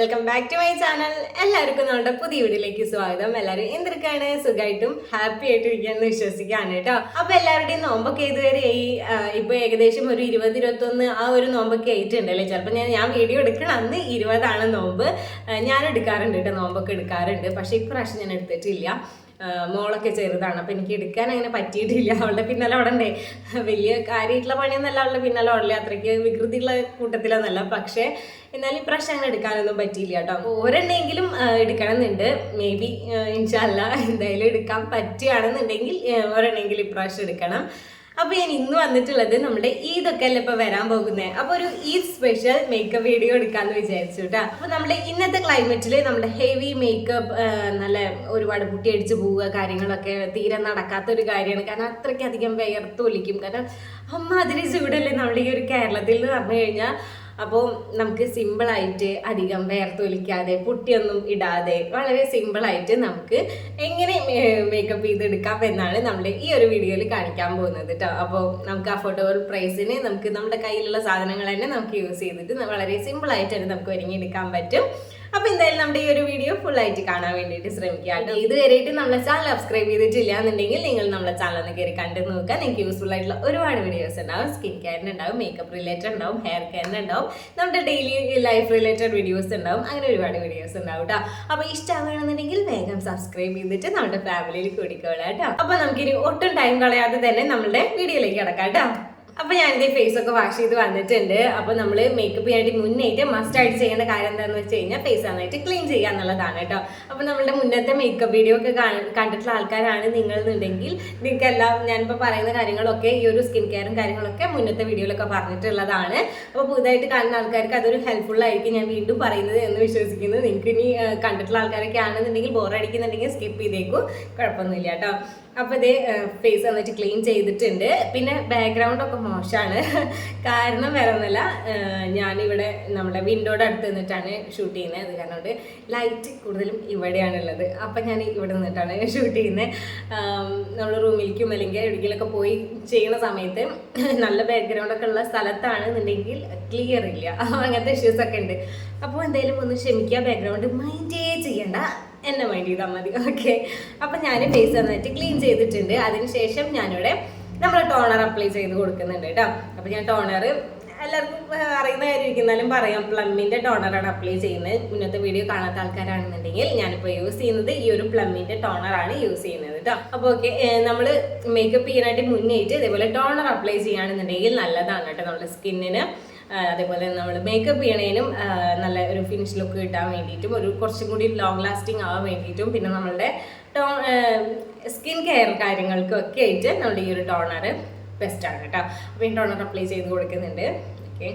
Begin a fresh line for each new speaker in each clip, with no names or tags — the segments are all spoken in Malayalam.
Welcome back to my channel. എല്ലാവർക്കും നമ്മുടെ പുതിയ വീഡിയോയിലേക്ക് സ്വാഗതം. എല്ലാവരും എന്തൊക്കെയാണ് സുഖമായിട്ടും ഹാപ്പി ആയിട്ട് ഇരിക്കാന്ന് വിശ്വസിക്കാണ് കേട്ടോ. അപ്പൊ എല്ലാവരുടെയും നോമ്പൊക്കെ ഇതുവരെ ഇപ്പൊ ഏകദേശം ഒരു 20-21 ആ ഒരു നോമ്പൊക്കെ ആയിട്ടുണ്ടല്ലേ. ചിലപ്പോൾ ഞാൻ വീഡിയോ എടുക്കണം അന്ന് 20 നോമ്പ്. ഞാൻ എടുക്കാറുണ്ട് കേട്ടോ, നോമ്പൊക്കെ എടുക്കാറുണ്ട്. പക്ഷെ ഇപ്രാവശ്യം ഞാൻ എടുത്തിട്ടില്ല. മോളൊക്കെ ചെറുതാണ്, അപ്പം എനിക്ക് എടുക്കാൻ അങ്ങനെ പറ്റിയിട്ടില്ല. അവളുടെ പിന്നാലെ ഉടണ്ടേ, വലിയ കാര്യമായിട്ടുള്ള പണിയൊന്നല്ല അവളുടെ പിന്നാലെ ഉടലെ, അത്രയ്ക്ക് വികൃതിയുള്ള കൂട്ടത്തിലൊന്നല്ല. പക്ഷേ എന്നാലും ഇപ്രാവശ്യം അങ്ങനെ എടുക്കാനൊന്നും പറ്റിയില്ല കേട്ടോ. ഒരെണ്ണെങ്കിലും എടുക്കണം എന്നുണ്ട്. മേ ബി ഇൻഷാല്ലാ എന്തായാലും എടുക്കാൻ പറ്റുകയാണെന്നുണ്ടെങ്കിൽ ഒരെണ്ണെങ്കിലും ഇപ്രാവശ്യം എടുക്കണം. അപ്പോൾ ഞാൻ ഇന്ന് വന്നിട്ടുള്ളത് നമ്മുടെ ഈദൊക്കെ അല്ലേ ഇപ്പോൾ വരാൻ പോകുന്നത്. അപ്പോൾ ഒരു ഈദ് സ്പെഷ്യൽ മേക്കപ്പ് വീഡിയോ എടുക്കാമെന്ന് വിചാരിച്ചു കേട്ടോ. അപ്പോൾ നമ്മുടെ ഇന്നത്തെ ക്ലൈമറ്റിൽ നമ്മുടെ ഹെവി മേക്കപ്പ് നല്ല ഒരുപാട് പുട്ടിയടിച്ച് പോവുക കാര്യങ്ങളൊക്കെ തീരെ നടക്കാത്തൊരു കാര്യമാണ്. കാരണം അത്രയ്ക്കധികം വിയർത്തൊലിക്കും. കാരണം അമ്മാതിരി ചൂടല്ലേ നമ്മുടെ ഈ ഒരു കേരളത്തിൽ എന്ന് പറഞ്ഞു കഴിഞ്ഞാൽ. അപ്പോൾ നമുക്ക് സിമ്പിളായിട്ട് അധികം വേർത്തൊലിക്കാതെ പുട്ടിയൊന്നും ഇടാതെ വളരെ സിമ്പിളായിട്ട് നമുക്ക് എങ്ങനെ മേക്കപ്പ് ചെയ്തെടുക്കാം എന്നാണ് നമ്മൾ ഈ ഒരു വീഡിയോയിൽ കാണിക്കാൻ പോകുന്നത് കേട്ടോ. അപ്പോൾ നമുക്ക് അഫോർഡബിൾ പ്രൈസിന് നമുക്ക് നമ്മുടെ കയ്യിലുള്ള സാധനങ്ങൾ തന്നെ നമുക്ക് യൂസ് ചെയ്തിട്ട് വളരെ സിമ്പിളായിട്ട് തന്നെ നമുക്ക് ഒരുങ്ങിയെടുക്കാൻ പറ്റും. അപ്പോൾ എന്തായാലും നമ്മുടെ ഈ ഒരു വീഡിയോ ഫുള്ളായിട്ട് കാണാൻ വേണ്ടിയിട്ട് ശ്രമിക്കുക. ഇതുവരെയായിട്ട് നമ്മളെ ചാനൽ സബ്സ്ക്രൈബ് ചെയ്തിട്ടില്ല എന്നുണ്ടെങ്കിൽ നിങ്ങൾ നമ്മളെ ചാനൽ ഒന്ന് കയറി കണ്ടു നോക്കുക. നിങ്ങൾക്ക് യൂസ്ഫുൾ ആയിട്ടുള്ള ഒരുപാട് വീഡിയോസ് ഉണ്ടാവും. സ്കിൻ കെയറിന് ഉണ്ടാവും, മേക്കപ്പ് റിലേറ്റഡ് ഉണ്ടാവും, ഹെയർ കെയറിന് ഉണ്ടാവും, നമ്മുടെ ഡെയിലി ലൈഫ് റിലേറ്റഡ് വീഡിയോസ് ഉണ്ടാവും. അങ്ങനെ ഒരുപാട് വീഡിയോസ് ഉണ്ടാവും കേട്ടോ. അപ്പോൾ ഇഷ്ടമാണെന്നുണ്ടെങ്കിൽ വേഗം സബ്സ്ക്രൈബ് ചെയ്തിട്ട് നമ്മുടെ ഫാമിലിയിൽ കൂടിക്കോളാം കേട്ടോ. അപ്പോൾ നമുക്കിനി ഒട്ടും ടൈം കളയാതെ തന്നെ നമ്മുടെ വീഡിയോയിലേക്ക് കിടക്കാം കേട്ടോ. അപ്പോൾ ഞാനിതേ ഫേസ് ഒക്കെ വാഷ് ചെയ്ത് വന്നിട്ടുണ്ട്. അപ്പോൾ നമ്മൾ മേക്കപ്പ് ചെയ്യാനായിട്ട് മുന്നേറ്റ് മസ്റ്റ് ആയിട്ട് ചെയ്യേണ്ട കാര്യം എന്താണെന്ന് വെച്ച് കഴിഞ്ഞാൽ ഫേസ് നന്നായിട്ട് ക്ലീൻ ചെയ്യുക എന്നുള്ളതാണ് കേട്ടോ. അപ്പോൾ നമ്മളുടെ മുന്നത്തെ മേക്കപ്പ് വീഡിയോ ഒക്കെ കണ്ടിട്ടുള്ള ആൾക്കാരാണ് നിങ്ങളെന്നുണ്ടെങ്കിൽ നിങ്ങൾക്കെല്ലാം ഞാനിപ്പോൾ പറയുന്ന കാര്യങ്ങളൊക്കെ ഈ ഒരു സ്കിൻ കെയറും കാര്യങ്ങളൊക്കെ മുന്നത്തെ വീഡിയോയിലൊക്കെ പറഞ്ഞിട്ടുള്ളതാണ്. അപ്പോൾ പുതുതായിട്ട് കാണുന്ന ആൾക്കാർക്ക് അതൊരു ഹെൽപ്ഫുൾ ആയിരിക്കും ഞാൻ വീണ്ടും പറയുന്നത് എന്ന് വിശ്വസിക്കുന്നു. നിങ്ങൾക്ക് ഇനി കണ്ടിട്ടുള്ള ആൾക്കാരൊക്കെ ആണെന്നുണ്ടെങ്കിൽ ബോറടിക്കുന്നുണ്ടെങ്കിൽ സ്കിപ്പ് ചെയ്തേക്കും, കുഴപ്പമൊന്നുമില്ല കേട്ടോ. അപ്പോൾ ഇത് ഫേസ് വന്നിട്ട് ക്ലീൻ ചെയ്തിട്ടുണ്ട്. പിന്നെ ബാക്ക്ഗ്രൗണ്ടൊക്കെ മോശമാണ്. കാരണം വേറെ ഒന്നുമല്ല, ഞാനിവിടെ നമ്മുടെ വിൻഡോയുടെ അടുത്ത് നിന്നിട്ടാണ് ഷൂട്ട് ചെയ്യുന്നത്. അത് കാരണം കൊണ്ട് ലൈറ്റ് കൂടുതലും ഇവിടെയാണുള്ളത്. അപ്പം ഞാൻ ഇവിടെ നിന്നിട്ടാണ് ഷൂട്ട് ചെയ്യുന്നത്. നമ്മൾ റൂമിലേക്കും അല്ലെങ്കിൽ എവിടെയെങ്കിലുമൊക്കെ പോയി ചെയ്യുന്ന സമയത്ത് നല്ല ബാക്ക്ഗ്രൗണ്ടൊക്കെ ഉള്ള സ്ഥലത്താണെന്നുണ്ടെങ്കിൽ ക്ലിയർ ഇല്ല, അങ്ങനത്തെ ഇഷ്യൂസൊക്കെ ഉണ്ട്. അപ്പോൾ എന്തായാലും ഒന്ന് ക്ഷമിക്കുക, ബാക്ക്ഗ്രൗണ്ട് മൈൻഡേ ചെയ്യണ്ട, എന്നെ മൈൻഡ് ചെയ്താൽ മതി. ഓക്കെ. അപ്പം ഞാൻ ഫേസ് നന്നായിട്ട് ക്ലീൻ ചെയ്തിട്ടുണ്ട്. അതിനുശേഷം ഞാനിവിടെ നമ്മൾ ടോണർ അപ്ലൈ ചെയ്ത് കൊടുക്കുന്നുണ്ട് കേട്ടോ. അപ്പം ഞാൻ ടോണർ എല്ലാവർക്കും അറിയുന്ന കാര്യമായിരിക്കും, എന്നാലും പറയാം, പ്ലമ്മിൻ്റെ ടോണറാണ് അപ്ലൈ ചെയ്യുന്നത്. മുന്നത്തെ വീഡിയോ കാണാത്ത ആൾക്കാരാണെന്നുണ്ടെങ്കിൽ ഞാനിപ്പോൾ യൂസ് ചെയ്യുന്നത് ഈ ഒരു പ്ലമ്മിൻ്റെ ടോണറാണ് യൂസ് ചെയ്യുന്നത് കേട്ടോ. അപ്പോൾ ഓക്കെ, നമ്മൾ മേക്കപ്പ് ചെയ്യാനായിട്ട് മുന്നേറ്റ് ഇതേപോലെ ടോണർ അപ്ലൈ ചെയ്യുകയാണെന്നുണ്ടെങ്കിൽ നല്ലതാണ് കേട്ടോ നമ്മുടെ സ്കിന്നിന്. അതേപോലെ നമ്മൾ മേക്കപ്പ് ചെയ്യണേനും നല്ല ഒരു ഫിനിഷ് ലുക്ക് കിട്ടാൻ വേണ്ടിയിട്ടും ഒരു കുറച്ചും കൂടി ലോങ് ലാസ്റ്റിംഗ് ആവാൻ വേണ്ടിയിട്ടും പിന്നെ നമ്മളുടെ സ്കിൻ കെയർ കാര്യങ്ങൾക്കും ഒക്കെ ആയിട്ട് നമ്മുടെ ഈ ഒരു ടോണർ ബെസ്റ്റാണ് കേട്ടോ. അപ്പോൾ ഈ ടോണർ അപ്ലൈ ചെയ്ത് കൊടുക്കുന്നുണ്ട്. ഓക്കെ.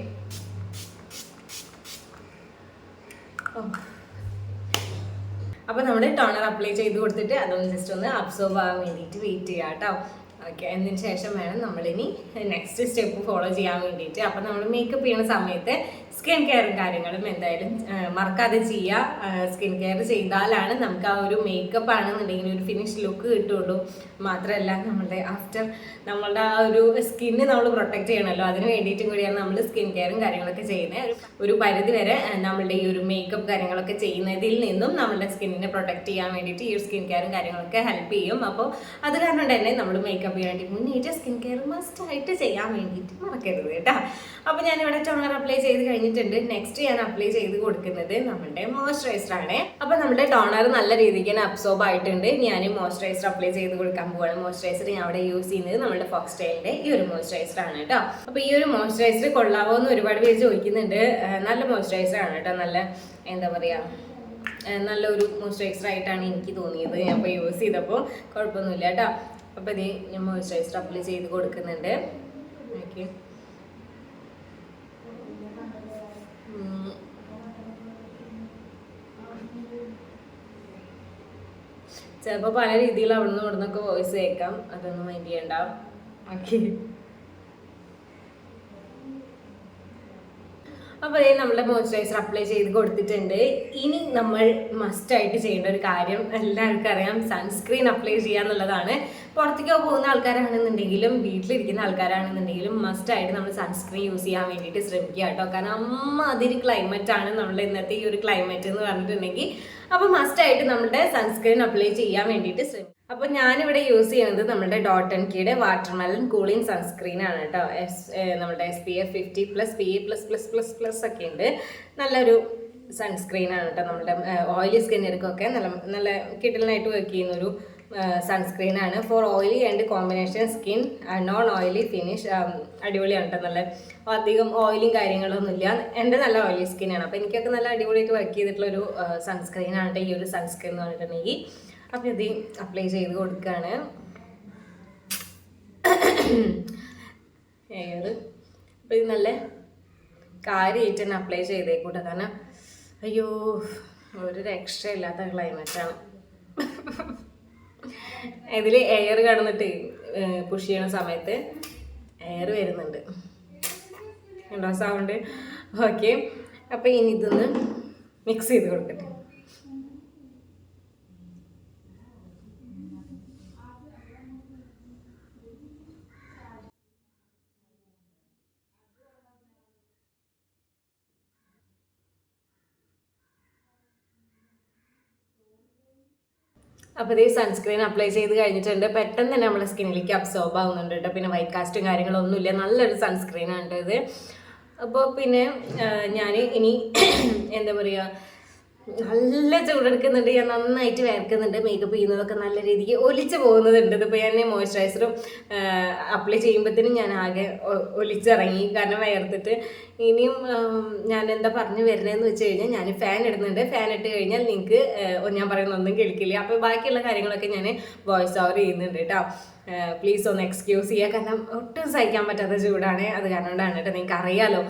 അപ്പോൾ നമ്മൾ ടോണർ അപ്ലൈ ചെയ്ത് കൊടുത്തിട്ട് അതൊന്ന് ജസ്റ്റ് ഒന്ന് അബ്സോർബ് ആവാൻ വേണ്ടിയിട്ട് വെയിറ്റ് ചെയ്യാം കേട്ടോ. ഓക്കെ. അതിന് ശേഷം വേണം നമ്മളിനി നെക്സ്റ്റ് സ്റ്റെപ്പ് ഫോളോ ചെയ്യാൻ വേണ്ടിയിട്ട്. അപ്പം നമ്മൾ മേക്കപ്പ് ചെയ്യുന്ന സമയത്ത് സ്കിൻ കെയറും കാര്യങ്ങളും എന്തായാലും മറക്കാതെ ചെയ്യുക. സ്കിൻ കെയർ ചെയ്താലാണ് നമുക്ക് ആ ഒരു മേക്കപ്പ് ആണെന്നുണ്ടെങ്കിൽ ഒരു ഫിനിഷ് ലുക്ക് കിട്ടുള്ളൂ. മാത്രമല്ല നമ്മളുടെ ആഫ്റ്റർ നമ്മളുടെ ആ ഒരു സ്കിന്ന് നമ്മൾ പ്രൊട്ടക്റ്റ് ചെയ്യണമല്ലോ, അതിന് വേണ്ടിയിട്ടും കൂടിയാണ് നമ്മൾ സ്കിൻ കെയറും കാര്യങ്ങളൊക്കെ ചെയ്യുന്നത്. ഒരു പരിധി വരെ നമ്മളുടെ ഈ ഒരു മേക്കപ്പ് കാര്യങ്ങളൊക്കെ ചെയ്യുന്നതിൽ നിന്നും നമ്മളുടെ സ്കിന്നിനെ പ്രൊട്ടക്റ്റ് ചെയ്യാൻ വേണ്ടിയിട്ട് ഈ ഒരു സ്കിൻ കെയറും കാര്യങ്ങളൊക്കെ ഹെൽപ്പ് ചെയ്യും. അപ്പോൾ അത് കാരണം തന്നെ നമ്മൾ മേക്കപ്പ് ചെയ്യാൻ വേണ്ടി മുന്നേറ്റ് സ്കിൻ കെയർ മസ്റ്റായിട്ട് ചെയ്യാൻ വേണ്ടിയിട്ട് മറക്കരുത് കേട്ടോ. അപ്പോൾ ഞാനിവിടെ ടോണർ അപ്ലൈ ചെയ്ത് കഴിഞ്ഞിട്ടുണ്ട്. നെക്സ്റ്റ് ഞാൻ അപ്ലൈ ചെയ്ത് കൊടുക്കുന്നത് നമ്മുടെ മോയ്സ്ചറൈസർ ആണ്. അപ്പോൾ നമ്മുടെ ടോണർ നല്ല രീതിക്ക് തന്നെ അബ്സോർബ് ആയിട്ടുണ്ട്. ഞാൻ മോയ്സ്ചറൈസർ അപ്ലൈ ചെയ്ത് കൊടുക്കാൻ പോവാണ്. മോയ്സ്ചറൈസർ ഞാൻ അവിടെ യൂസ് ചെയ്യുന്നത് നമ്മുടെ ഫോക്സ്റ്റൈലിൻ്റെ ഈ ഒരു മോയ്സ്ചറൈസർ ആണ് കേട്ടോ. അപ്പോൾ ഈ ഒരു മോയ്സ്ചറൈസർ കൊള്ളാവോ എന്ന് ഒരുപാട് പേര് ചോദിക്കുന്നുണ്ട്. നല്ല മോയ്സ്ചറൈസർ ആണ് കേട്ടോ. നല്ല എന്താ പറയുക, നല്ലൊരു മോയ്സ്ചറൈസർ ആയിട്ടാണ് എനിക്ക് തോന്നിയത്. ഞാൻ അപ്പോൾ യൂസ് ചെയ്തപ്പോൾ കുഴപ്പമൊന്നുമില്ല കേട്ടോ. അപ്പോൾ ഇത് ഞാൻ മോയ്സ്ചറൈസർ അപ്ലൈ ചെയ്ത് കൊടുക്കുന്നുണ്ട്. ഓക്കെ. ചിലപ്പോൾ പല രീതിയിൽ അവിടുന്ന് ഇവിടുന്നൊക്കെ വോയിസ് കേൾക്കാം, അതൊന്നും മൈൻഡ് ചെയ്യണ്ട. ഓക്കെ. അപ്പോൾ അതേ നമ്മുടെ മോയ്സ്ചറൈസർ അപ്ലൈ ചെയ്ത് കൊടുത്തിട്ടുണ്ട്. ഇനി നമ്മൾ മസ്റ്റായിട്ട് ചെയ്യേണ്ട ഒരു കാര്യം എല്ലാവർക്കും അറിയാം, സൺസ്ക്രീൻ അപ്ലൈ ചെയ്യുക എന്നുള്ളതാണ്. പുറത്തേക്ക് പോകുന്ന ആൾക്കാരാണെന്നുണ്ടെങ്കിലും വീട്ടിലിരിക്കുന്ന ആൾക്കാരാണെന്നുണ്ടെങ്കിലും മസ്റ്റായിട്ട് നമ്മൾ സൺസ്ക്രീൻ യൂസ് ചെയ്യാൻ വേണ്ടിയിട്ട് ശ്രമിക്കുക കേട്ടോ. കാരണം അമ്മാതിരി ക്ലൈമറ്റ് ആണ് നമ്മുടെ ഇന്നത്തെ ഈ ഒരു ക്ലൈമറ്റ് എന്ന് പറഞ്ഞിട്ടുണ്ടെങ്കിൽ. അപ്പോൾ മസ്റ്റായിട്ട് നമ്മുടെ സൺസ്ക്രീൻ അപ്ലൈ ചെയ്യാൻ വേണ്ടിയിട്ട് ശ്രമിക്കും. അപ്പോൾ ഞാനിവിടെ യൂസ് ചെയ്യുന്നത് നമ്മുടെ ഡോട്ട് ആൻഡ് കീയുടെ വാട്ടർമെലൺ കൂളിംഗ് സൺസ്ക്രീൻ ആണ് കേട്ടോ. നമ്മുടെ SPF 50+, PA++++ ഒക്കെ ഉണ്ട്. നല്ലൊരു സൺസ്ക്രീൻ ആണ് കേട്ടോ. നമ്മുടെ ഓയിലി സ്കിന്നുകൾക്കൊക്കെ നല്ല കിടലിനായിട്ട് വർക്ക് ചെയ്യുന്നൊരു സൺസ്ക്രീൻ ആണ്. For oily and combination skin, non oily finish. അടിപൊളിയാണ് കേട്ടോ. നല്ല അധികം ഓയിലും കാര്യങ്ങളൊന്നുമില്ല. എൻ്റെ നല്ല ഓയിലി സ്കിന്നാണ്. അപ്പോൾ എനിക്കൊക്കെ നല്ല അടിപൊളിയായിട്ട് വർക്ക് ചെയ്തിട്ടുള്ളൊരു സൺസ്ക്രീൻ ആണ് കേട്ടോ ഈ ഒരു സൺസ്ക്രീൻ എന്ന് പറഞ്ഞിട്ടുണ്ടെങ്കിൽ. അപ്പോൾ ഇത് അപ്ലൈ ചെയ്ത് കൊടുക്കുകയാണ്. അപ്പോൾ ഇത് നല്ല കാര്യമായിട്ട് തന്നെ അപ്ലൈ ചെയ്തേക്കൂട്ടോ. കാരണം അയ്യോ ഒരു രക്ഷയില്ലാത്ത ക്ലൈമറ്റാണ്. ഇതിൽ എയർ കടന്നിട്ട് പുഷ് ചെയ്യണ സമയത്ത് എയർ വരുന്നുണ്ട്, ഉണ്ടോ സൗണ്ട്? ഓക്കെ, അപ്പോൾ ഇനി ഇതൊന്ന് മിക്സ് ചെയ്ത് കൊടുക്കട്ടെ. അപ്പോൾ ഇത് സൺസ്ക്രീൻ അപ്ലൈ ചെയ്ത് കഴിഞ്ഞിട്ടുണ്ട്. പെട്ടെന്ന് തന്നെ നമ്മുടെ സ്കിന്നിലേക്ക് അബ്സോർബ് ആവുന്നുണ്ട് കേട്ടോ. പിന്നെ വൈറ്റ് കാസ്റ്റും കാര്യങ്ങളൊന്നുമില്ല. നല്ലൊരു സൺസ്ക്രീനാണ് ഇത്. അപ്പോൾ പിന്നെ ഞാൻ ഇനി എന്താ പറയുക, നല്ല ചൂടെടുക്കുന്നുണ്ട്, ഞാൻ നന്നായിട്ട് വേർക്കുന്നുണ്ട്, മേക്കപ്പ് ചെയ്യുന്നതൊക്കെ നല്ല രീതിക്ക് ഒലിച്ച് പോകുന്നതുണ്ട്. ഇതിപ്പോൾ ഞാൻ മോയ്സ്ചറൈസറും അപ്ലൈ ചെയ്യുമ്പോഴത്തേനും ഞാൻ ആകെ ഒലിച്ചിറങ്ങി, കാരണം വേർത്തിട്ട്. ഇനിയും ഞാൻ എന്താ പറഞ്ഞു വരുന്നതെന്ന് വെച്ച് കഴിഞ്ഞാൽ ഞാൻ ഫാൻ ഇടുന്നുണ്ട്. ഫാൻ ഇട്ട് കഴിഞ്ഞാൽ നിങ്ങൾക്ക് ഞാൻ പറയുന്നൊന്നും കേൾക്കില്ല. അപ്പോൾ ബാക്കിയുള്ള കാര്യങ്ങളൊക്കെ ഞാൻ വോയിസ് ഓവർ ചെയ്യുന്നുണ്ട് കേട്ടോ. പ്ലീസ് ഒന്ന് എക്സ്ക്യൂസ് ചെയ്യുക, കാരണം ഒട്ടും സഹിക്കാൻ പറ്റാത്ത ചൂടാണ്. അത് കാരണം കൊണ്ടാണ് കേട്ടോ, നിങ്ങൾക്ക് അറിയാലോ.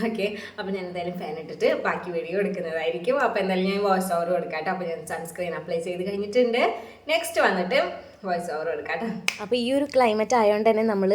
ഓക്കെ, അപ്പോൾ ഞാൻ എന്തായാലും ഫാൻ ഇട്ടിട്ട് ബാക്കി വീഡിയോ എടുക്കുന്നതായിരിക്കും. അപ്പോൾ എന്തായാലും ഞാൻ വോയിസ് ഓവർ കൊടുക്കാം കേട്ടോ. അപ്പോൾ ഞാൻ സൺസ്ക്രീൻ അപ്ലൈ ചെയ്ത് കഴിഞ്ഞിട്ടുണ്ട്. നെക്സ്റ്റ് വന്നിട്ട് വോയിസ് ഓവർ എടുക്കാം കേട്ടോ. അപ്പോൾ ഈ ഒരു ക്ലൈമറ്റ് ആയതുകൊണ്ട് തന്നെ നമ്മൾ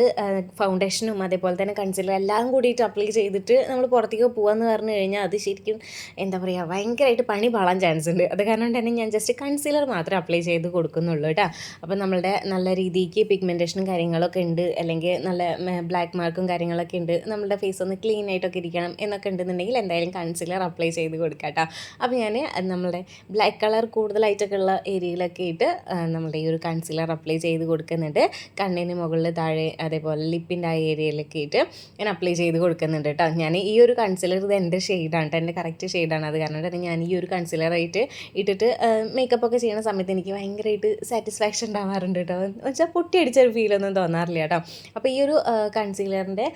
ഫൗണ്ടേഷനും അതേപോലെ തന്നെ കൺസീലർ എല്ലാം കൂടിയിട്ട് അപ്ലൈ ചെയ്തിട്ട് നമ്മൾ പുറത്തേക്ക് പോകാമെന്ന് പറഞ്ഞു കഴിഞ്ഞാൽ അത് ശരിക്കും എന്താ പറയുക, ഭയങ്കരമായിട്ട് പണി പാളാൻ ചാൻസ് ഉണ്ട്. അത് കാരണം തന്നെ ഞാൻ ജസ്റ്റ് കൺസീലർ മാത്രമേ അപ്ലൈ ചെയ്ത് കൊടുക്കുന്നുള്ളൂ കേട്ടോ. അപ്പോൾ നമ്മളുടെ നല്ല രീതിക്ക് പിഗ്മെൻറ്റേഷനും കാര്യങ്ങളൊക്കെ ഉണ്ട്, അല്ലെങ്കിൽ നല്ല ബ്ലാക്ക് മാർക്കും കാര്യങ്ങളൊക്കെ ഉണ്ട്, നമ്മളുടെ ഫേസ് ഒന്ന് ക്ലീൻ ആയിട്ടൊക്കെ ഇരിക്കണം എന്നൊക്കെ ഉണ്ടെന്നുണ്ടെങ്കിൽ എന്തായാലും കൺസീലർ അപ്ലൈ ചെയ്ത് കൊടുക്കാം കേട്ടോ. അപ്പോൾ ഞാൻ നമ്മളുടെ ബ്ലാക്ക് കളർ കൂടുതലായിട്ടൊക്കെ ഉള്ള ഏരിയയിലൊക്കെ ഇട്ട് നമ്മുടെ ഈ ഒരു കൺസീലർ അപ്ലൈ ചെയ്ത് കൊടുക്കുന്നുണ്ട്. കണ്ണിന് മുകളിൽ താഴെ അതേപോലെ ലിപ്പിൻ്റെ ആ ഏരിയയിലൊക്കെ ഇട്ട് ഞാൻ അപ്ലൈ ചെയ്ത് കൊടുക്കുന്നുണ്ട് കേട്ടോ. ഞാൻ ഈ ഒരു കൺസീലർ ഇത് എൻ്റെ ഷെയ്ഡാണ് കേട്ടോ, എൻ്റെ കറക്റ്റ് ഷെയ്ഡാണ്. അത് കാരണം തന്നെ ഞാൻ ഈ ഒരു കൺസീലറായിട്ട് ഇട്ടിട്ട് മേക്കപ്പ് ഒക്കെ ചെയ്യുന്ന സമയത്ത് എനിക്ക് ഭയങ്കരമായിട്ട് സാറ്റിസ്ഫാക്ഷൻ ഉണ്ടാവാറുണ്ട് കേട്ടോ. എന്ന് വെച്ചാൽ പൊട്ടിയടിച്ചൊരു ഫീലൊന്നും തോന്നാറില്ല കേട്ടോ. അപ്പോൾ ഈ ഒരു കൺസീലറിൻ്റെ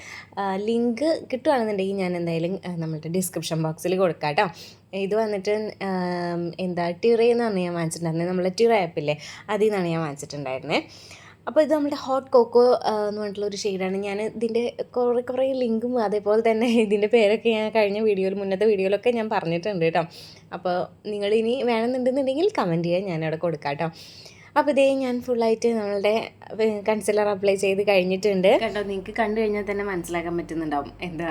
ലിങ്ക് കിട്ടുകയാണെന്നുണ്ടെങ്കിൽ ഞാൻ എന്തായാലും നമ്മുടെ ഡിസ്ക്രിപ്ഷൻ ബോക്സിൽ കൊടുക്കാം കേട്ടോ. ഇത് വന്നിട്ട് ടിറയെന്നാണ് ഞാൻ വാങ്ങിച്ചിട്ടുണ്ടായിരുന്നത്. നമ്മളെ ടിറ ആപ്പില്ലേ, അതിൽ നിന്നാണ് ഞാൻ വാങ്ങിച്ചിട്ടുണ്ടായിരുന്നത്. അപ്പോൾ ഇത് നമ്മുടെ ഹോട്ട് കോക്കോ എന്ന് പറഞ്ഞിട്ടുള്ളൊരു ഷെയ്ഡാണ്. ഞാൻ ഇതിൻ്റെ കുറേ ലിങ്കും അതേപോലെ തന്നെ ഇതിൻ്റെ പേരൊക്കെ ഞാൻ കഴിഞ്ഞ മുന്നത്തെ വീഡിയോയിലൊക്കെ ഞാൻ പറഞ്ഞിട്ടുണ്ട് കേട്ടോ. അപ്പോൾ നിങ്ങളിനി വേണമെന്നുണ്ടെന്നുണ്ടെങ്കിൽ കമൻറ്റ് ചെയ്യാൻ ഞാനവിടെ കൊടുക്കാം കേട്ടോ. അപ്പോൾ ഇതേ ഞാൻ ഫുള്ളായിട്ട് നമ്മളുടെ കൺസീലർ അപ്ലൈ ചെയ്ത് കഴിഞ്ഞിട്ടുണ്ട് കേട്ടോ. നിങ്ങൾക്ക് കണ്ടു കഴിഞ്ഞാൽ തന്നെ മനസ്സിലാക്കാൻ പറ്റുന്നുണ്ടാവും എന്താ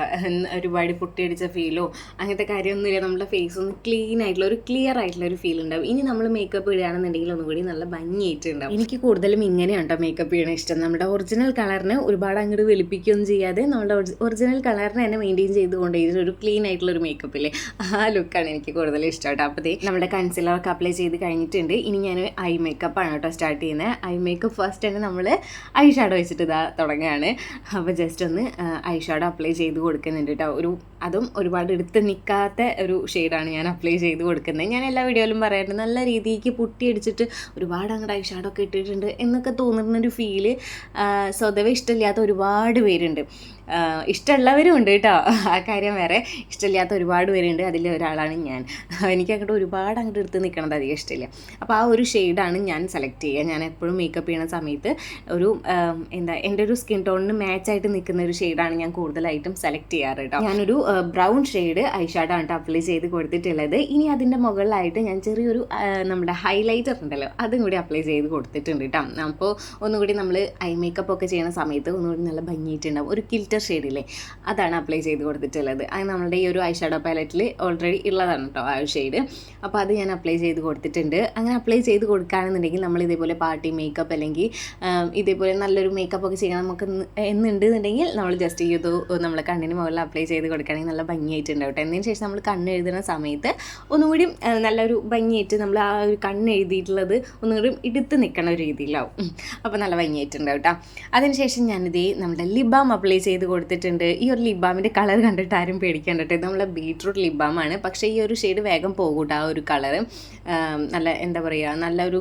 ഒരുപാട് പൊട്ടിയടിച്ച ഫീലോ അങ്ങനത്തെ കാര്യമൊന്നുമില്ല. നമ്മുടെ ഫേസ് ഒന്ന് ക്ലീൻ ആയിട്ടുള്ള ഒരു ക്ലിയർ ആയിട്ടുള്ള ഒരു ഫീൽ ഉണ്ടാവും. ഇനി നമ്മൾ മേക്കപ്പ് ഇടുകയാണെന്നുണ്ടെങ്കിൽ ഒന്നുകൂടി നല്ല ഭംഗിയായിട്ടുണ്ടാവും. എനിക്ക് കൂടുതലും ഇങ്ങനെയാണ് കേട്ടോ മേക്കപ്പ് ചെയ്യണ ഇഷ്ടം. നമ്മുടെ ഒറിജിനൽ കളറിന് ഒരുപാട് അങ്ങോട്ട് വെളുപ്പിക്കുകയൊന്നും ചെയ്യാതെ നമ്മുടെ ഒറിജിനൽ കളറിനെ തന്നെ മെയിൻറ്റെയിൻ ചെയ്തുകൊണ്ട് ഒരു ക്ലീൻ ആയിട്ടുള്ള ഒരു മേക്കപ്പ് ഇല്ലേ, ആ ലുക്കാണ് എനിക്ക് കൂടുതൽ ഇഷ്ടം കേട്ടോ. അപ്പോൾ നമ്മുടെ കൺസീലറൊക്കെ അപ്ലൈ ചെയ്ത് കഴിഞ്ഞിട്ടുണ്ട്. ഇനി ഞാൻ ഐ മേക്കപ്പാണ് കേട്ടോ സ്റ്റാർട്ട് ചെയ്യുന്നത്. ഐ മേക്കപ്പ് ഫസ്റ്റ് തന്നെ നമ്മൾ ഐ ഷാഡോ വെച്ചിട്ട് ഇതാ തുടങ്ങുകയാണ്. അപ്പോൾ ജസ്റ്റ് ഒന്ന് ഐ ഷാഡോ അപ്ലൈ ചെയ്ത് കൊടുക്കുന്നുണ്ട് കേട്ടോ. അതും ഒരുപാട് എടുത്ത് നിൽക്കാത്ത ഒരു ഷെയ്ഡാണ് ഞാൻ അപ്ലൈ ചെയ്ത് കൊടുക്കുന്നത്. ഞാൻ എല്ലാ വീഡിയോയിലും പറയാറുണ്ട്, നല്ല രീതിക്ക് പൊട്ടിയടിച്ചിട്ട് ഒരുപാട് അങ്ങോട്ട് ഐ ഷാഡോ ഒക്കെ ഇട്ടിട്ടുണ്ട് എന്നൊക്കെ തോന്നുന്നൊരു ഫീല് സ്വതവേ ഇഷ്ടമില്ലാത്ത ഒരുപാട് പേരുണ്ട്. ഇഷ്ടമുള്ളവരും ഉണ്ട് കേട്ടോ, ആ കാര്യം വേറെ. ഇഷ്ടമില്ലാത്ത ഒരുപാട് പേരുണ്ട്, അതിൽ ഒരാളാണ് ഞാൻ. എനിക്ക് ഒരുപാട് അങ്ങോട്ട് എടുത്ത് നിൽക്കണത് അധികം ഇഷ്ടമില്ല. അപ്പോൾ ആ ഒരു ഷെയ്ഡാണ് ഞാൻ സെലക്ട് ചെയ്യുക. ഞാൻ എപ്പോഴും മേക്കപ്പ് ചെയ്യുന്ന സമയത്ത് എൻ്റെ ഒരു സ്കിൻ ടോണിന് മാച്ചായിട്ട് നിൽക്കുന്ന ഒരു ഷെയ്ഡാണ് ഞാൻ കൂടുതലായിട്ടും സെലക്ട് ചെയ്യാറ് കേട്ടോ. ഞാനൊരു ബ്രൗൺ ഷെയ്ഡ് ഐ ഷാഡോ ആണ് അപ്ലൈ ചെയ്ത് കൊടുത്തിട്ടുള്ളത്. ഇനി അതിൻ്റെ മുകളിലായിട്ട് ഞാൻ ചെറിയൊരു നമ്മുടെ ഹൈലൈറ്റർ ഉണ്ടല്ലോ, അതും കൂടി അപ്ലൈ ചെയ്ത് കൊടുത്തിട്ടുണ്ട് കേട്ടോ. അപ്പോൾ ഒന്നുകൂടി നമ്മൾ ഐ മേക്കപ്പ് ഒക്കെ ചെയ്യുന്ന സമയത്ത് ഒന്നുകൂടി നല്ല ഭംഗിയായിട്ടുണ്ടാവും. ഒരു കിൽറ്റർ ഷെയ്ഡില്ലേ, അതാണ് അപ്ലൈ ചെയ്ത് കൊടുത്തിട്ടുള്ളത്. അത് നമ്മുടെ ഈ ഒരു ഐ ഷാഡോ പാലറ്റിൽ ഓൾറെഡി ഉള്ളതാണ് കേട്ടോ ആ ഒരു ഷെയ്ഡ്. അപ്പോൾ അത് ഞാൻ അപ്ലൈ ചെയ്ത് കൊടുത്തിട്ടുണ്ട്. അങ്ങനെ അപ്ലൈ ചെയ്ത് കൊടുക്കുകയാണെന്നുണ്ടെങ്കിൽ നമ്മൾ ഇതേപോലെ പാർട്ടി മേക്കപ്പ് അല്ലെങ്കിൽ ഇതേപോലെ നല്ലൊരു മേക്കപ്പ് ഒക്കെ ചെയ്യണം നമുക്ക് എന്നുണ്ടെന്നുണ്ടെങ്കിൽ നമ്മൾ ജസ്റ്റ് ചെയ്തു നമ്മൾ കണ്ണിന് മുകളിൽ അപ്ലൈ ചെയ്ത് കൊടുക്കുകയാണെങ്കിൽ നല്ല ഭംഗിയായിട്ടുണ്ടാവും കേട്ടോ. എന്നതിന് ശേഷം നമ്മൾ കണ്ണ് എഴുതുന്ന സമയത്ത് ഒന്നുകൂടി നല്ലൊരു ഭംഗിയായിട്ട് നമ്മൾ ആ ഒരു കണ്ണ് എഴുതിയിട്ടുള്ളത് ഒന്നുകൂടി എടുത്ത് നിൽക്കണ ഒരു രീതിയിലാവും. അപ്പോൾ നല്ല ഭംഗിയായിട്ടുണ്ടാവും കേട്ടോ. അതിനുശേഷം ഞാനിതേ നമ്മുടെ ലിപ് ബാം അപ്ലൈ ചെയ്ത് കൊടുത്തിട്ടുണ്ട്. ഈ ഒരു ലിപ് ബാമിൻ്റെ കളർ കണ്ടിട്ട് ആരും പേടിക്കേണ്ട കേട്ടോ. ഇത് നമ്മളെ ബീട്രൂട്ട് ലിപ് ബാമാണ്. പക്ഷേ ഈ ഒരു ഷെയ്ഡ് വേഗം പോകും ആ ഒരു കളറ്. നല്ല എന്താ പറയുക, നല്ലൊരു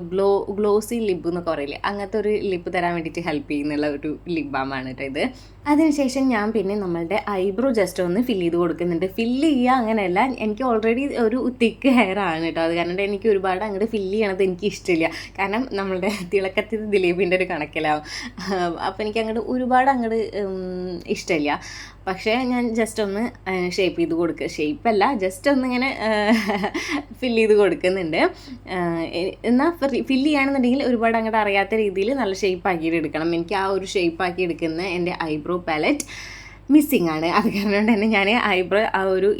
ഗ്ലോസി ലിപ്പ് എന്നൊക്കെ പറയില്ലേ, അങ്ങനത്തെ ഒരു ലിപ്പ് തരാൻ വേണ്ടിയിട്ട് ഹെൽപ്പ് ചെയ്യുന്നുള്ള ഒരു ലിപ് ബാമാണ് കേട്ടോ ഇത്. അതിനുശേഷം ഞാൻ പിന്നെ നമ്മളുടെ ഐബ്രോ ജസ്റ്റ് ഒന്ന് ഫില്ല് ചെയ്ത് കൊടുക്കുന്നുണ്ട്. ഫില്ല് ചെയ്യുക അങ്ങനെയല്ല, എനിക്ക് ഓൾറെഡി ഒരു തിക്ക് ഹെയർ ആണ് കേട്ടോ. അത് കാരണം എനിക്ക് ഒരുപാട് അങ്ങോട്ട് ഫില്ല് ചെയ്യണത് എനിക്ക് ഇഷ്ടമില്ല. കാരണം നമ്മളുടെ തിളക്കത്തിൽ ദിലീപിൻ്റെ ഒരു കണക്കിലാവും. അപ്പോൾ എനിക്ക് അങ്ങോട്ട് ഒരുപാട് അങ്ങോട്ട് ഇഷ്ടമില്ല. പക്ഷേ ഞാൻ ജസ്റ്റ് ഒന്ന് ഷേപ്പ് ചെയ്ത് കൊടുക്കുക, ഷേപ്പല്ല ജസ്റ്റ് ഒന്നിങ്ങനെ ഫില്ല് ചെയ്ത് കൊടുക്കുന്നുണ്ട്. എന്നാൽ ഫില്ല് ചെയ്യുകയാണെന്നുണ്ടെങ്കിൽ ഒരുപാട് അങ്ങോട്ട് അറിയാത്ത രീതിയിൽ നല്ല ഷേപ്പ് ആക്കിയിട്ട് എടുക്കണം. എനിക്ക് ആ ഒരു ഷേപ്പ് ആക്കി എടുക്കുന്ന എൻ്റെ ഐബ്രോ പാലറ്റ് മിസ്സിങ് ആണ്. അത് കാരണം തന്നെ ഞാൻ ഐബ്രോ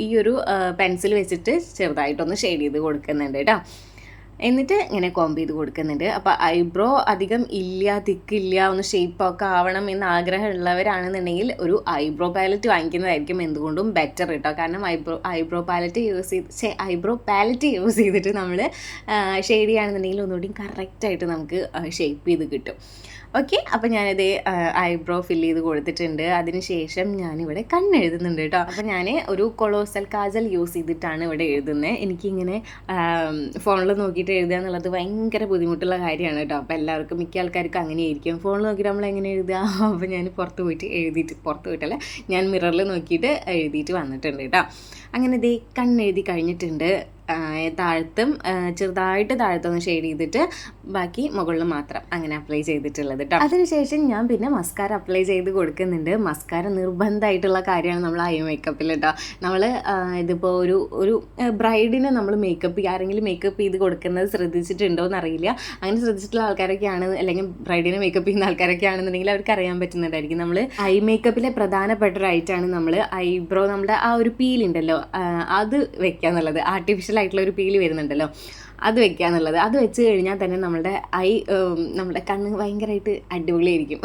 ഈ ഒരു പെൻസിൽ വെച്ചിട്ട് ചെറുതായിട്ടൊന്ന് ഷെയ്ഡ് ചെയ്ത് കൊടുക്കുന്നുണ്ട് കേട്ടോ. എന്നിട്ട് ഇങ്ങനെ കോംബ് ചെയ്ത് കൊടുക്കുന്നുണ്ട്. അപ്പോൾ ഐബ്രോ അധികം തിക്കില്ല, ഒന്ന് ഷേപ്പൊക്കെ ആവണം എന്ന് ആഗ്രഹമുള്ളവരാണെന്നുണ്ടെങ്കിൽ ഒരു ഐബ്രോ പാലറ്റ് വാങ്ങിക്കുന്നതായിരിക്കും എന്തുകൊണ്ടും ബെറ്റർ കേട്ടോ. കാരണം ഐബ്രോ പാലറ്റ് യൂസ് ചെയ്തിട്ട് നമ്മൾ ഷെയ്ഡ് ചെയ്യുകയാണെന്നുണ്ടെങ്കിൽ ഒന്നുകൂടി കറക്റ്റായിട്ട് നമുക്ക് ഷേപ്പ് ചെയ്ത് കിട്ടും. ഓക്കെ, അപ്പോൾ ഞാനിത് ഐബ്രോ ഫില്ല് ചെയ്ത് കൊടുത്തിട്ടുണ്ട്. അതിനുശേഷം ഞാനിവിടെ കണ്ണെഴുതുന്നുണ്ട് കേട്ടോ. അപ്പോൾ ഞാൻ ഒരു കൊളോസൽ കാജൽ യൂസ് ചെയ്തിട്ടാണ് ഇവിടെ എഴുതുന്നത്. എനിക്കിങ്ങനെ ഫോണിൽ നോക്കിയിട്ട് എഴുതുക എന്നുള്ളത് ഭയങ്കര ബുദ്ധിമുട്ടുള്ള കാര്യമാണ് കേട്ടോ. അപ്പോൾ എല്ലാവർക്കും മിക്ക ആൾക്കാർക്കും അങ്ങനെയായിരിക്കും, ഫോണിൽ നോക്കിയിട്ട് നമ്മൾ എങ്ങനെ എഴുതുക. അപ്പോൾ ഞാൻ പുറത്ത് പോയിട്ടല്ല, ഞാൻ മിററിൽ നോക്കിയിട്ട് എഴുതിയിട്ട് വന്നിട്ടുണ്ട് കേട്ടോ. അങ്ങനെ ഇതേ കണ്ണെഴുതി കഴിഞ്ഞിട്ടുണ്ട്. താഴത്തും ചെറുതായിട്ട് താഴത്തൊന്ന് ഷെയ്ഡ് ചെയ്തിട്ട് ബാക്കി മുകളിൽ മാത്രം അങ്ങനെ അപ്ലൈ ചെയ്തിട്ടുള്ളത് കേട്ടോ. അതിനുശേഷം ഞാൻ പിന്നെ മസ്കാര അപ്ലൈ ചെയ്ത് കൊടുക്കുന്നുണ്ട്. മസ്കാര നിർബന്ധമായിട്ടുള്ള കാര്യമാണ് നമ്മൾ ഐ മേക്കപ്പിൽ കേട്ടോ. നമ്മൾ ഇതിപ്പോൾ ഒരു ബ്രൈഡിനെ നമ്മൾ ആരെങ്കിലും മേക്കപ്പ് ചെയ്ത് കൊടുക്കുന്നത് ശ്രദ്ധിച്ചിട്ടുണ്ടോ എന്നറിയില്ല. അങ്ങനെ ശ്രദ്ധിച്ചിട്ടുള്ള ആൾക്കാരൊക്കെയാണ്, അല്ലെങ്കിൽ ബ്രൈഡിനെ മേക്കപ്പ് ചെയ്യുന്ന ആൾക്കാരൊക്കെ ആണെന്നുണ്ടെങ്കിൽ അവർക്ക് അറിയാൻ പറ്റുന്നതായിരിക്കും. നമ്മൾ ഐ മേക്കപ്പിലെ പ്രധാനപ്പെട്ട ഒരു ഐറ്റാണ് നമ്മൾ ഐബ്രോ, നമ്മുടെ ആ ഒരു പീലുണ്ടല്ലോ അത് വെക്കുക എന്നുള്ളത്. ആർട്ടിഫിഷ്യൽ ആയിട്ടുള്ള ഒരു പീല് വരുന്നുണ്ടല്ലോ, അത് വെക്കുക എന്നുള്ളത്. അത് വെച്ച് കഴിഞ്ഞാൽ തന്നെ നമ്മുടെ കണ്ണ് ഭയങ്കരമായിട്ട് അടിപൊളിയായിരിക്കും.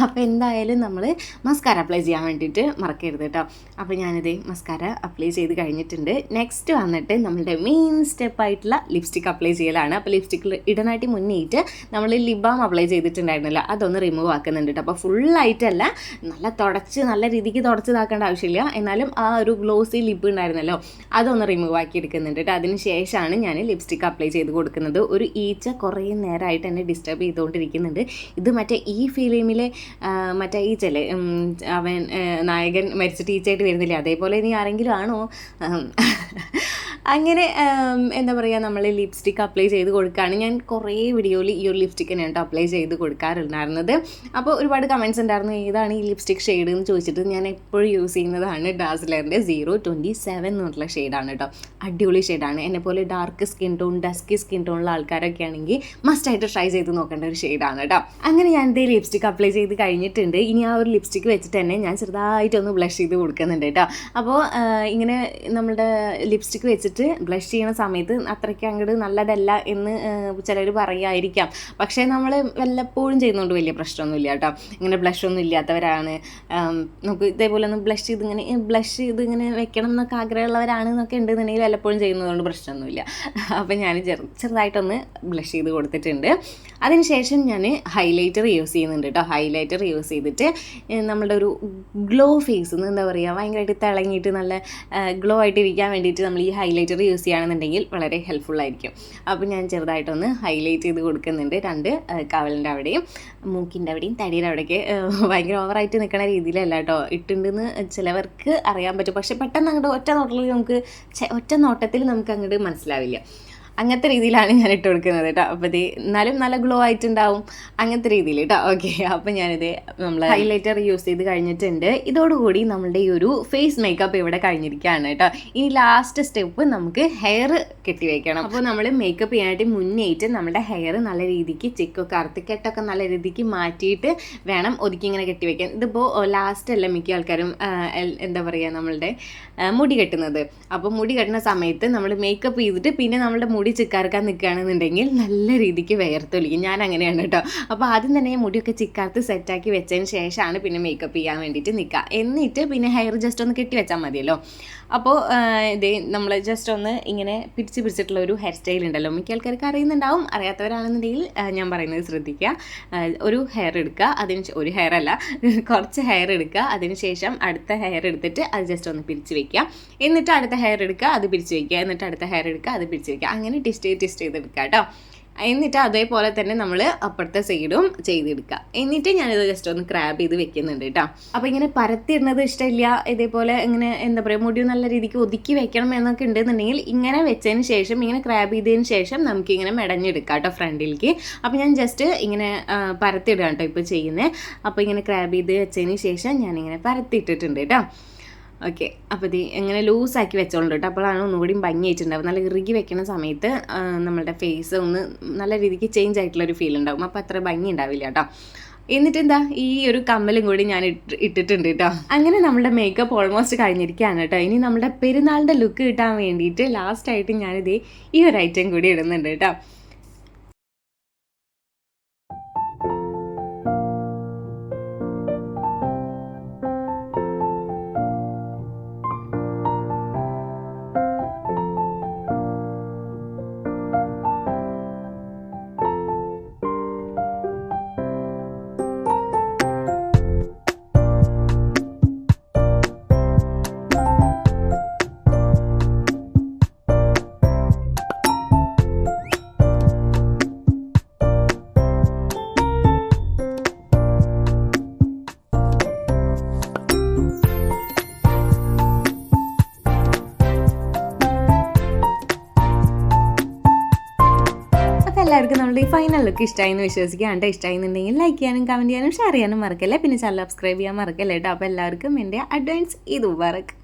അപ്പോൾ എന്തായാലും നമ്മൾ മസ്കാര അപ്ലൈ ചെയ്യാൻ വേണ്ടിയിട്ട് മറക്കരുത് കേട്ടോ. അപ്പോൾ ഞാനിത് മസ്കാര അപ്ലൈ ചെയ്ത് കഴിഞ്ഞിട്ടുണ്ട്. നെക്സ്റ്റ് വന്നിട്ട് നമ്മളുടെ മെയിൻ സ്റ്റെപ്പായിട്ടുള്ള ലിപ്സ്റ്റിക് അപ്ലൈ ചെയ്യലാണ്. അപ്പോൾ ലിപ്സ്റ്റിക്കിൽ ഇടാനായിട്ട് മുന്നേറ്റ് നമ്മൾ ലിപ് ബാം അപ്ലൈ ചെയ്തിട്ടുണ്ടായിരുന്നല്ലോ, അതൊന്ന് റിമൂവ് ആക്കുന്നുണ്ട് കേട്ടോ. അപ്പോൾ ഫുള്ളായിട്ടല്ല, നല്ല രീതിക്ക് തുടച്ചതാക്കേണ്ട ആവശ്യമില്ല. എന്നാലും ആ ഒരു ഗ്ലോസി ലിപ്പ് ഉണ്ടായിരുന്നല്ലോ, അതൊന്ന് റിമൂവ് ആക്കി എടുക്കുന്നുണ്ട് കേട്ടോ. അതിന് ശേഷമാണ് ഞാൻ ലിപ്സ്റ്റിക് അപ്ലൈ ചെയ്ത് കൊടുക്കുന്നത്. ഒരു ഈച്ച കുറേ നേരമായിട്ട് എന്നെ ഡിസ്റ്റർബ് ചെയ്തുകൊണ്ടിരിക്കുന്നുണ്ട്. ഇത് മറ്റേ ഈ ഫിലിമിലെ മറ്റേ ഈച്ചല്ലേ, അവൻ നായകൻ മരിച്ചിട്ട് ഈച്ചയായിട്ട് വരുന്നില്ലേ, അതേപോലെ ഇനി ആരെങ്കിലും ആണോ അങ്ങനെ എന്താ പറയുക, നമ്മൾ ലിപ്സ്റ്റിക്ക് അപ്ലൈ ചെയ്ത് കൊടുക്കുകയാണ്. ഞാൻ കുറേ വീഡിയോയിൽ ഈ ഒരു ലിപ്സ്റ്റിക്ക് തന്നെയാണ് അപ്ലൈ ചെയ്ത് കൊടുക്കാറുണ്ടായിരുന്നത്. അപ്പോൾ ഒരുപാട് കമൻറ്റ്സ് ഉണ്ടായിരുന്നു, ഏതാണ് ഈ ലിപ്സ്റ്റിക് ഷെയ്ഡ് എന്ന് ചോദിച്ചിട്ട്. ഞാൻ എപ്പോഴും യൂസ് ചെയ്യുന്നതാണ് ഡാസ്ലറിൻ്റെ 027 എന്ന് പറഞ്ഞിട്ടുള്ള ഷെയ്ഡാണ് കേട്ടോ. അടിപൊളി ഷെയ്ഡാണ്. എന്നെപ്പോലെ dark skin tone, dusky skin ടോണുള്ള ആൾക്കാരൊക്കെ ആണെങ്കിൽ മസ്റ്റായിട്ട് ട്രൈ ചെയ്ത് നോക്കേണ്ട ഒരു ഷെയ്ഡാണ് കേട്ടോ. അങ്ങനെ ഞാൻ ഇതേ ലിപ്സ്റ്റിക്ക് അപ്ലൈ ചെയ്ത് കഴിഞ്ഞിട്ടുണ്ട്. ഇനി ആ ഒരു ലിപ്സ്റ്റിക്ക് വെച്ചിട്ട് തന്നെ ഞാൻ ചെറുതായിട്ടൊന്ന് ബ്ലഷ് ചെയ്ത് കൊടുക്കുന്നുണ്ട് കേട്ടോ. അപ്പോൾ ഇങ്ങനെ നമ്മുടെ ലിപ്സ്റ്റിക്ക് വെച്ചിട്ട് ബ്ലഷ് ചെയ്യുന്ന സമയത്ത് അത്രയ്ക്ക് അങ്ങോട്ട് നല്ലതല്ല എന്ന് ചിലർ പറയുമായിരിക്കാം. പക്ഷേ നമ്മൾ വല്ലപ്പോഴും ചെയ്യുന്നതുകൊണ്ട് വലിയ പ്രശ്നമൊന്നുമില്ല കേട്ടോ. ഇങ്ങനെ ബ്ലഷ് ഒന്നും ഇല്ലാത്തവരാണ്, നമുക്ക് ഇതേപോലെ ഒന്ന് ബ്ലഷ് ചെയ്ത് ഇങ്ങനെ വെക്കണം എന്നൊക്കെ ആഗ്രഹമുള്ളവരാണ് എന്നൊക്കെ ഉണ്ടെന്നുണ്ടെങ്കിൽ വല്ലപ്പോഴും ചെയ്യുന്നതുകൊണ്ട് പ്രശ്നമൊന്നുമില്ല. അപ്പോൾ ഞാൻ ചെറുതായിട്ടൊന്ന് ബ്ലഷ് ചെയ്ത് കൊടുത്തിട്ടുണ്ട്. അതിനുശേഷം ഞാൻ ഹൈലൈറ്റർ യൂസ് ചെയ്യുന്നുണ്ട് കേട്ടോ. ഹൈലൈറ്റർ യൂസ് ചെയ്തിട്ട് നമ്മളുടെ ഒരു ഗ്ലോ ഫേസ് എന്താ പറയുക, ഭയങ്കരമായിട്ട് തിളങ്ങിയിട്ട് നല്ല ഗ്ലോ ആയിട്ട് ഇരിക്കാൻ വേണ്ടിയിട്ട് നമ്മൾ ഈ ഹൈലൈറ്റർ യൂസ് ചെയ്യുകയാണെന്നുണ്ടെങ്കിൽ വളരെ ഹെൽപ്ഫുൾ ആയിരിക്കും. അപ്പോൾ ഞാൻ ചെറുതായിട്ടൊന്ന് ഹൈലൈറ്റ് ചെയ്ത് കൊടുക്കുന്നുണ്ട്. 2 കവളിൻ്റെ അവിടെയും മൂക്കിൻ്റെ അവിടെയും തടിയുടെ അവിടേക്ക്. ഭയങ്കര ഓവറായിട്ട് നിൽക്കുന്ന രീതിയിലല്ല കേട്ടോ ഇട്ടുണ്ടെന്ന് ചിലവർക്ക് അറിയാൻ പറ്റും. പക്ഷെ പെട്ടെന്ന് അങ്ങോട്ട് ഒറ്റ നോട്ടത്തിൽ നമുക്ക് അങ്ങോട്ട് മനസ്സിലാവില്ല. അങ്ങനത്തെ രീതിയിലാണ് ഞാൻ ഇട്ട് കൊടുക്കുന്നത് കേട്ടോ. അപ്പോൾ ഇത് എന്നാലും നല്ല ഗ്ലോ ആയിട്ടുണ്ടാവും, അങ്ങനത്തെ രീതിയിൽ കേട്ടോ. ഓക്കെ, അപ്പോൾ ഞാനിത് നമ്മൾ ഹൈലൈറ്റർ യൂസ് ചെയ്ത് കഴിഞ്ഞിട്ടുണ്ട്. ഇതോടുകൂടി നമ്മളുടെ ഈ ഒരു ഫേസ് മേക്കപ്പ് ഇവിടെ കഴിഞ്ഞിരിക്കുകയാണ് കേട്ടോ. ഇനി ലാസ്റ്റ് സ്റ്റെപ്പ് നമുക്ക് ഹെയർ കെട്ടിവെക്കണം. അപ്പോൾ നമ്മൾ മേക്കപ്പ് ചെയ്യാനായിട്ട് മുന്നേറ്റ് നമ്മുടെ ഹെയർ നല്ല രീതിക്ക് കറുത്തിക്കെട്ടൊക്കെ നല്ല രീതിക്ക് മാറ്റിയിട്ട് വേണം ഒതുക്കി ഇങ്ങനെ കെട്ടിവെക്കാൻ. ഇതിപ്പോൾ ലാസ്റ്റ് അല്ല മിക്ക ആൾക്കാരും എന്താ പറയുക നമ്മളുടെ മുടി കെട്ടുന്നത്. അപ്പോൾ മുടി കെട്ടുന്ന സമയത്ത് നമ്മൾ മേക്കപ്പ് ചെയ്തിട്ട് പിന്നെ നമ്മളുടെ മുടി മുടി ചിക്കാർക്കാൻ നിൽക്കുകയാണെന്നുണ്ടെങ്കിൽ നല്ല രീതിക്ക് വിയർത്തൊലിക്കും. ഞാൻ അങ്ങനെയാണ് കേട്ടോ. അപ്പോൾ ആദ്യം തന്നെ മുടിയൊക്കെ ചിക്കാർത്ത് സെറ്റാക്കി വെച്ചതിന് ശേഷമാണ് പിന്നെ മേക്കപ്പ് ചെയ്യാൻ വേണ്ടിയിട്ട് നിൽക്കുക. എന്നിട്ട് പിന്നെ ഹെയർ ജസ്റ്റ് ഒന്ന് കെട്ടി വെച്ചാൽ മതിയല്ലോ. അപ്പോൾ ഇതേ നമ്മൾ ജസ്റ്റ് ഒന്ന് ഇങ്ങനെ പിടിച്ചിട്ടുള്ള ഒരു ഹെയർ സ്റ്റൈൽ ഉണ്ടല്ലോ, മിക്ക ആൾക്കാർക്ക് അറിയുന്നുണ്ടാവും. അറിയാത്തവരാണെന്നുണ്ടെങ്കിൽ ഞാൻ പറയുന്നത് ശ്രദ്ധിക്കുക. ഒരു ഹെയർ എടുക്കുക, ഒരു ഹെയർ അല്ല, കുറച്ച് ഹെയർ എടുക്കുക. അതിനുശേഷം അടുത്ത ഹെയർ എടുത്തിട്ട് അത് ജസ്റ്റ് ഒന്ന് പിരിച്ച് വയ്ക്കുക. എന്നിട്ട് അടുത്ത ഹെയർ എടുക്കുക, അത് പിരിച്ച് വയ്ക്കുക. എന്നിട്ട് അടുത്ത ഹെയർ എടുക്കുക, അത് പിരിച്ച് വയ്ക്കുക. അങ്ങനെ ട്വിസ്റ്റ് ചെയ്തെടുക്കുക കേട്ടോ. എന്നിട്ട് അതേപോലെ തന്നെ നമ്മൾ അപ്പുറത്തെ സൈഡും ചെയ്തെടുക്കുക. എന്നിട്ട് ഞാനിത് ജസ്റ്റ് ഒന്ന് ക്രാബ് ചെയ്ത് വെക്കുന്നുണ്ട് കേട്ടോ. അപ്പോൾ ഇങ്ങനെ പരത്തിയിടുന്നത് ഇഷ്ടമില്ല, ഇതേപോലെ ഇങ്ങനെ എന്താ പറയുക, മുടി നല്ല രീതിക്ക് ഒതുക്കി വെക്കണം എന്നൊക്കെ ഉണ്ടെന്നുണ്ടെങ്കിൽ ഇങ്ങനെ വെച്ചതിന് ശേഷം, ഇങ്ങനെ ക്രാബ് ചെയ്തതിന് ശേഷം നമുക്കിങ്ങനെ മെടഞ്ഞെടുക്കാം കേട്ടോ ഫ്രണ്ടിലേക്ക്. അപ്പോൾ ഞാൻ ജസ്റ്റ് ഇങ്ങനെ പരത്തിയിടുക കേട്ടോ ഇപ്പോൾ ചെയ്യുന്നത്. അപ്പോൾ ഇങ്ങനെ ക്രാബ് ചെയ്ത് വെച്ചതിന് ശേഷം ഞാനിങ്ങനെ പരത്തിയിട്ടിട്ടുണ്ട് കേട്ടോ. ഓക്കെ, അപ്പോൾ ഇത് എങ്ങനെ ലൂസാക്കി വെച്ചോളൂ കേട്ടോ. അപ്പോഴാണ് ഒന്നുകൂടിയും ഭംഗിയായിട്ടുണ്ടാവും. നല്ല ഇറുകി വെക്കുന്ന സമയത്ത് നമ്മളുടെ ഫേസ് ഒന്ന് നല്ല രീതിക്ക് ചേഞ്ച് ആയിട്ടുള്ളൊരു ഫീൽ ഉണ്ടാവും. അപ്പോൾ അത്ര ഭംഗി ഉണ്ടാവില്ല കേട്ടോ. എന്നിട്ട് എന്താ, ഈ ഒരു കമ്മലും കൂടി ഞാൻ ഇട്ടിട്ടുണ്ട് കേട്ടോ. അങ്ങനെ നമ്മുടെ മേക്കപ്പ് ഓൾമോസ്റ്റ് കഴിഞ്ഞിരിക്കുകയാണ് കേട്ടോ. ഇനി നമ്മുടെ പെരുന്നാളിൻ്റെ ലുക്ക് കിട്ടാൻ വേണ്ടിയിട്ട് ലാസ്റ്റായിട്ട് ഞാനിത് ഈ ഒരു ഐറ്റം കൂടി ഇടുന്നുണ്ട് കേട്ടോ. എല്ലാവർക്കും നമ്മുടെ ഈ ഫൈനൽ ലുക്ക് ഇഷ്ടമായി എന്ന് വിശ്വസിക്കുകയാണ്. ഇഷ്ടമായിരുന്നുണ്ടെങ്കിൽ ലൈക്ക് ചെയ്യാനും കമൻറ്റ് ചെയ്യാനും ഷെയർ ചെയ്യാനും മറക്കല്ലേ. പിന്നെ ചാനൽ സബ്സ്ക്രൈബ് ചെയ്യാൻ മറക്കല്ലേ കേട്ടോ. അപ്പോൾ എല്ലാവർക്കും എൻ്റെ അഡ്വാൻസ് ഇത് മുബാറക്ക്.